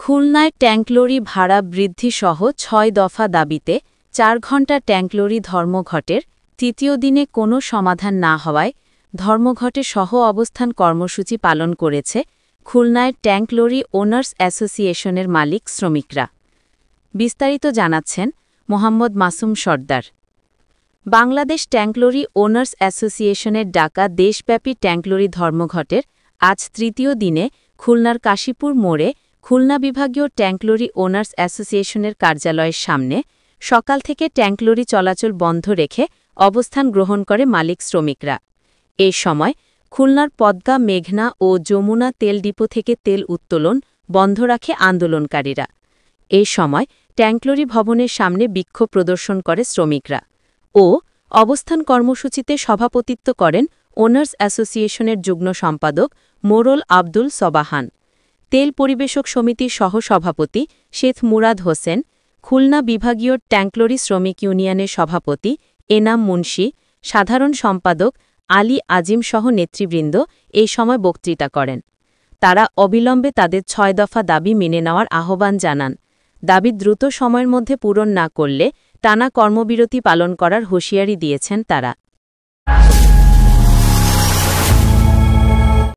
খুলনায় ট্যাঙ্কলরি ভাড়া বৃদ্ধিসহ ৬ দফা দাবিতে ৪ ঘণ্টা ট্যাঙ্কলরি ধর্মঘটের তৃতীয় দিনে কোনো সমাধান না হওয়ায় ধর্মঘটে সহ অবস্থান কর্মসূচি পালন করেছে খুলনায় ট্যাঙ্কলরি ওনার্স অ্যাসোসিয়েশনের মালিক শ্রমিকরা। বিস্তারিত জানাচ্ছেন মোহাম্মদ মাসুম সর্দার। বাংলাদেশ ট্যাঙ্কলরি ওনার্স অ্যাসোসিয়েশনের ডাকা দেশব্যাপী ট্যাঙ্কলরি ধর্মঘটের আজ তৃতীয় দিনে খুলনার কাশীপুর মোড়ে খুলনা বিভাগীয় ট্যাঙ্কলরি ওনার্স অ্যাসোসিয়েশনের কার্যালয়ের সামনে সকাল থেকে ট্যাঙ্কলরি চলাচল বন্ধ রেখে অবস্থান গ্রহণ করে মালিক শ্রমিকরা। এ সময় খুলনার পদ্মা, মেঘনা ও যমুনা তেল ডিপো থেকে তেল উত্তোলন বন্ধ রাখে আন্দোলনকারীরা। এ সময় ট্যাঙ্কলরি ভবনের সামনে বিক্ষোভ প্রদর্শন করে শ্রমিকরা ও অবস্থান কর্মসূচিতে সভাপতিত্ব করেন ওনার্স অ্যাসোসিয়েশনের যুগ্ম সম্পাদক মোরল আব্দুল সবাহান, তেল পরিবেশক সমিতির সহ-সভাপতি শেখ মুরাদ হোসেন, খুলনা বিভাগীয় ট্যাঙ্কলরি শ্রমিক ইউনিয়নের সভাপতি এনাম মুন্সি, সাধারণ সম্পাদক আলী আজিম সহ নেতৃবৃন্দ এই সময় বক্তৃতা করেন। তারা অবিলম্বে তাদের ৬ দফা দাবি মেনে নেওয়ার আহ্বান জানান। দাবি দ্রুত সময়ের মধ্যে পূরণ না করলে টানা কর্মবিরতি পালন করার হুঁশিয়ারি দিয়েছেন তারা।